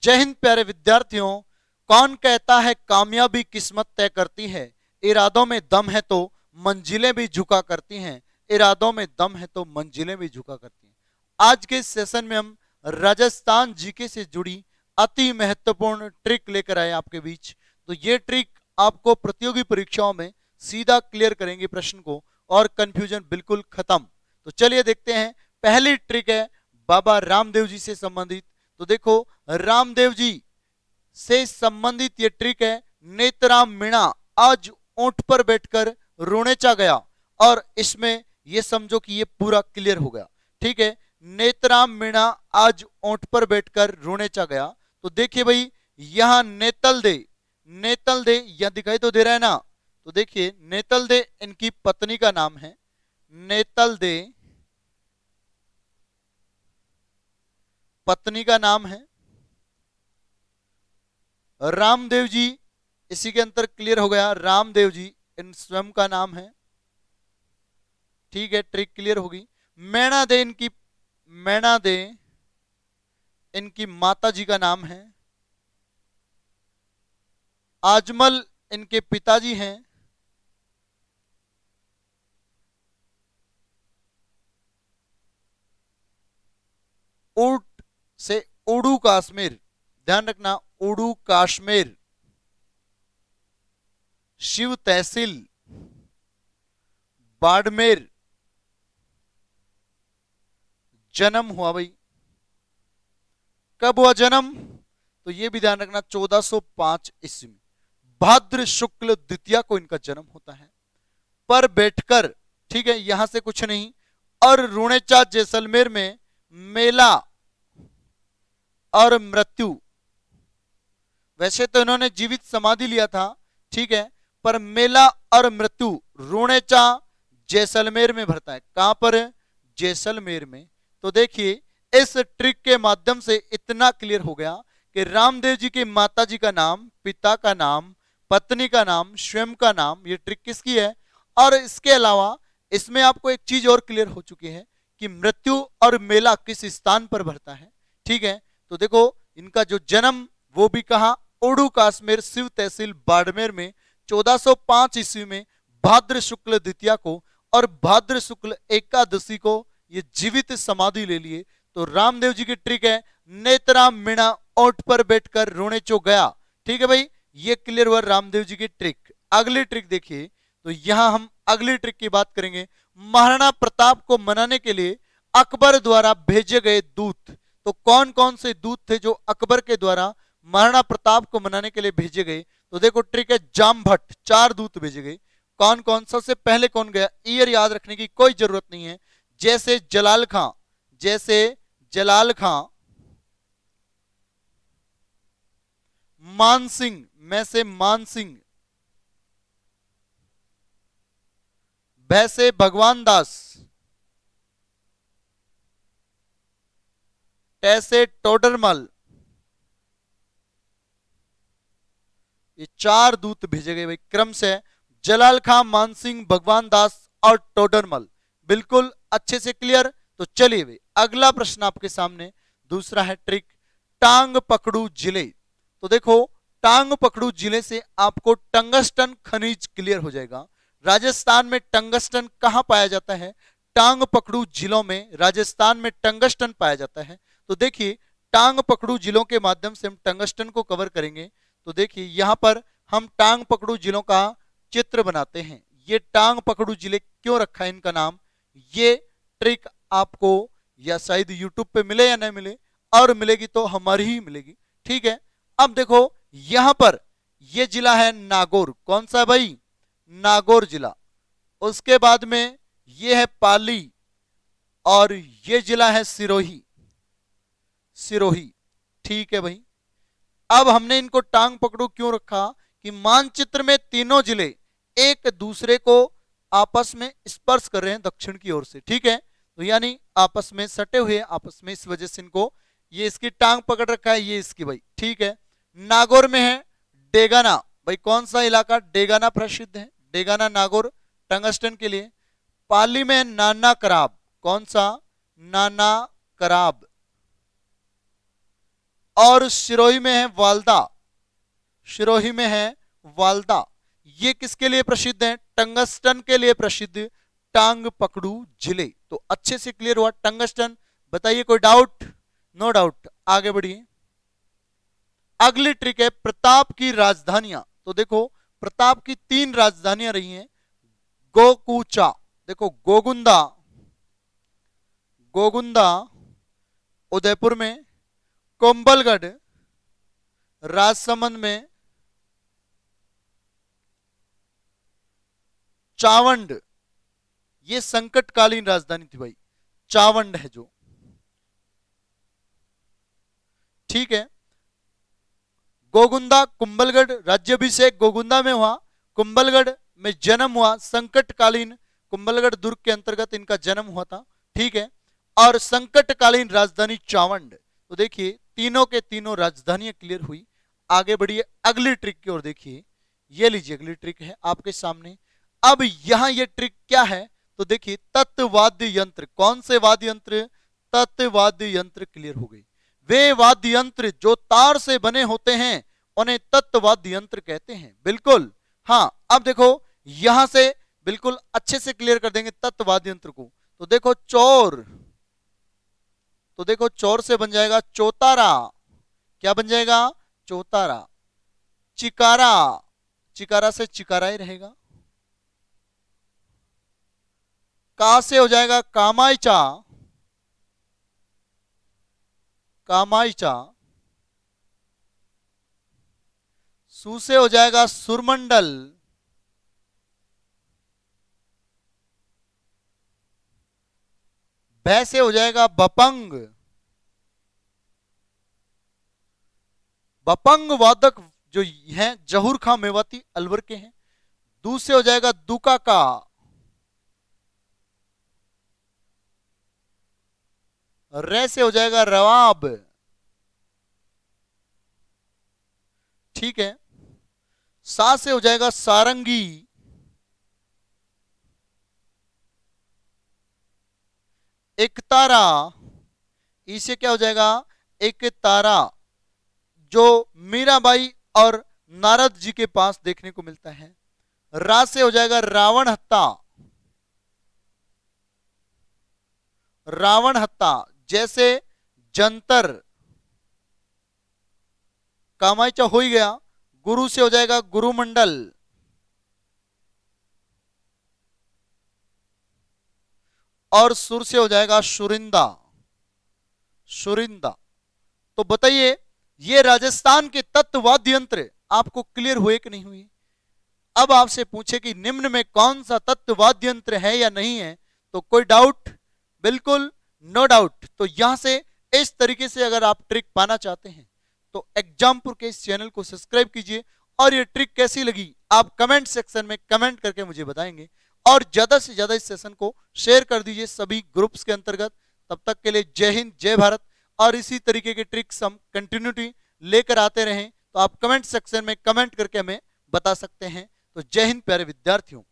जय हिंद प्यारे विद्यार्थियों। कौन कहता है कामयाबी किस्मत तय करती है, इरादों में दम है तो मंजिलें भी झुका करती हैं, इरादों में दम है तो मंजिलें भी झुका करती हैं। आज के इस सेशन में हम राजस्थान जीके से जुड़ी अति महत्वपूर्ण ट्रिक लेकर आए आपके बीच। तो ये ट्रिक आपको प्रतियोगी परीक्षाओं में सीधा क्लियर करेंगे प्रश्न को और कंफ्यूजन बिल्कुल खत्म। तो चलिए देखते हैं। पहली ट्रिक है बाबा रामदेव जी से संबंधित। तो देखो, रामदेव जी से संबंधित ये ट्रिक है। नेतराम मीणा आज ऊंट पर बैठकर रोनेचा गया, और इसमें ये समझो कि ये पूरा क्लियर हो गया। ठीक है, नेतराम मीणा आज ऊंट पर बैठकर रोनेचा गया। तो देखिए भाई, यहां नेतल दे, नेतल दे यहां दिखाई तो दे रहा है ना। तो देखिए, नेतल दे इनकी पत्नी का नाम है। नेतल दे पत्नी का नाम है। रामदेव जी, इसी के अंतर क्लियर हो गया, रामदेव जी इन स्वयं का नाम है। ठीक है, ट्रिक क्लियर होगी। मैणा दे इनकी, मैणा दे इनकी माता जी का नाम है। आजमल इनके पिताजी हैं। ऊट से उड़ू कश्मीर, ध्यान रखना, उड़ू कश्मीर। शिव तहसील बाड़मेर जन्म हुआ भाई। कब हुआ जन्म? तो ये भी ध्यान रखना, 1405 ईस्वी में भाद्र शुक्ल द्वितीया को इनका जन्म होता है। पर बैठकर, ठीक है, यहां से कुछ नहीं। और रुणेचा जैसलमेर में मेला और मृत्यु, वैसे तो इन्होंने जीवित समाधि लिया था, ठीक है, पर मेला और मृत्यु रुणेचा जैसलमेर में भरता है। कहां पर? जैसलमेर में। तो देखिए, इस ट्रिक के माध्यम से इतना क्लियर हो गया कि रामदेव जी की माता जी का नाम, पिता का नाम, पत्नी का नाम, स्वयं का नाम, ये ट्रिक किसकी है। और इसके अलावा इसमें आपको एक चीज और क्लियर हो चुकी है कि मृत्यु और मेला किस स्थान पर भरता है। ठीक है, तो देखो, इनका जो जन्म वो भी कहा, उड़ू कश्मीर, शिव तहसील बाड़मेर में 1405 ईस्वी में भाद्र शुक्ल द्वितीया को, और भाद्र शुक्ल एकादशी को ये जीवित समाधि ले लिए। तो रामदेव जी की ट्रिक है, नेतराम मीणा ओट पर बैठकर रोने चो गया। ठीक है भाई, ये क्लियर हुआ रामदेव जी की ट्रिक। अगली ट्रिक देखिए। तो यहां हम अगली ट्रिक की बात करेंगे। महाराणा प्रताप को मनाने के लिए अकबर द्वारा भेजे गए दूत। तो कौन कौन से दूत थे जो अकबर के द्वारा महाराणा प्रताप को मनाने के लिए भेजे गए? तो देखो, ट्रिक है जामभट्ट, 4 दूत भेजे गए। कौन कौन? सबसे पहले कौन गया? ईयर याद रखने की कोई जरूरत नहीं है। जैसे जलाल खां, जैसे जलाल खां, मान सिंह, में से मान सिंह, वैसे भगवान दास, ऐसे टोडरमल। ये 4 दूत भेजे गए भाई, क्रम से जलाल खां, मानसिंह, भगवान दास और टोडरमल। बिल्कुल अच्छे से क्लियर। तो चलिए भाई, अगला प्रश्न आपके सामने दूसरा है ट्रिक, टांग पकड़ू जिले। तो देखो, टांग पकड़ू जिले से आपको टंगस्टन खनिज क्लियर हो जाएगा। राजस्थान में टंगस्टन कहां पाया जाता है? टांग पकड़ू जिलों में, राजस्थान में टंगस्टन पाया जाता है। तो देखिए, टांग पकड़ू जिलों के माध्यम से हम टंगस्टन को कवर करेंगे। तो देखिए, यहां पर हम टांग पकड़ू जिलों का चित्र बनाते हैं। ये टांग पकड़ू जिले क्यों रखा है इनका नाम, ये ट्रिक आपको या शायद यूट्यूब पे मिले या नहीं मिले, और मिलेगी तो हमारी ही मिलेगी। ठीक है, अब देखो, यहां पर ये जिला है नागौर। कौन सा भाई? नागौर जिला। उसके बाद में ये है पाली, और ये जिला है सिरोही, सिरोही। ठीक है भाई, अब हमने इनको टांग पकड़ू क्यों रखा कि मानचित्र में तीनों जिले एक दूसरे को आपस में स्पर्श कर रहे हैं दक्षिण की ओर से। ठीक है, तो यानी आपस में सटे हुए, आपस में, इस वजह से इनको, ये इसकी टांग पकड़ रखा है, ये इसकी भाई। ठीक है, नागौर में है डेगाना भाई। कौन सा इलाका? डेगाना प्रसिद्ध है, डेगाना नागौर टंगस्टन के लिए। पाली में नाना कराब। कौन सा? नाना कराब। और सिरोही में है वालदा, सिरोही में है वालदा। ये किसके लिए प्रसिद्ध है? टंगस्टन के लिए प्रसिद्ध, टांग पकड़ू जिले। तो अच्छे से क्लियर हुआ टंगस्टन। बताइए कोई डाउट? No doubt. आगे बढ़िए। अगली ट्रिक है प्रताप की राजधानियां। तो देखो प्रताप की 3 राजधानियां रही हैं। गोकुचा, देखो गोगुंदा, गोगुंदा उदयपुर में, कोंबलगढ़ राजसमंद में, चावंड, ये संकटकालीन राजधानी थी भाई, चावंड है जो, ठीक है। गोगुंदा कुंभलगढ़, राज्याभिषेक गोगुंदा में हुआ, कुंभलगढ़ में जन्म हुआ, संकटकालीन कुंभलगढ़ दुर्ग के अंतर्गत इनका जन्म हुआ था, ठीक है। और संकटकालीन राजधानी चावंड। तो देखिए तीनों के तीनों राजधानियां क्लियर हुई। आगे बढ़िए अगली ट्रिक की ओर। देखिए ये लीजिए अगली ट्रिक है आपके सामने। अब यहां ये ट्रिक क्या है? तो देखिए तत्वाद्य यंत्र। कौन से वाद्य यंत्र? तत्वाद्य यंत्र क्लियर हो गई। वे वाद्य यंत्र जो तार से बने होते हैं उन्हें तत्वाद्य यंत्र कहते हैं। बिल्कुल हाँ। अब देखो यहां से बिल्कुल अच्छे से क्लियर कर देंगे तत्वाद्य यंत्र को। तो देखो चौर, तो देखो चौर से बन जाएगा चौतारा। क्या बन जाएगा? चौतारा। चिकारा, चिकारा से चिकारा ही रहेगा। का से हो जाएगा कामायचा, कामायचा। सु से हो जाएगा सुरमंडल। भै से हो जाएगा बपंग। बपंग वादक जो हैं जहूर खां मेवाती अलवर के हैं। दू से हो जाएगा दुका का। रे से हो जाएगा रवाब, ठीक है। सा से हो जाएगा सारंगी। एक तारा, ई से क्या हो जाएगा? एक तारा, जो मीराबाई और नारद जी के पास देखने को मिलता है। रा से हो जाएगा रावण हत्ता, रावण हत्ता जैसे जंतर। कामायचा हो ही गया। गुरु से हो जाएगा गुरुमंडल। और सुर से हो जाएगा सुरिंदा, सुरिंदा। तो बताइए ये राजस्थान के तत्वाद्य यंत्र आपको क्लियर हुए कि नहीं हुए? अब आपसे पूछे कि निम्न में कौन सा तत्वाद्य यंत्र है या नहीं है, तो कोई डाउट? बिल्कुल नो डाउट। तो यहां से इस तरीके से अगर आप ट्रिक पाना चाहते हैं तो एग्जामपुर के इस चैनल को सब्सक्राइब कीजिए। और ये ट्रिक कैसी लगी आप कमेंट सेक्शन में कमेंट करके मुझे बताएंगे। और ज्यादा से ज्यादा इस सेशन को शेयर कर दीजिए सभी ग्रुप्स के अंतर्गत। तब तक के लिए जय हिंद जय भारत। और इसी तरीके के ट्रिक्स हम कंटिन्यूटी लेकर आते रहें तो आप कमेंट सेक्शन में कमेंट करके हमें बता सकते हैं। तो जय हिंद प्यारे विद्यार्थियों।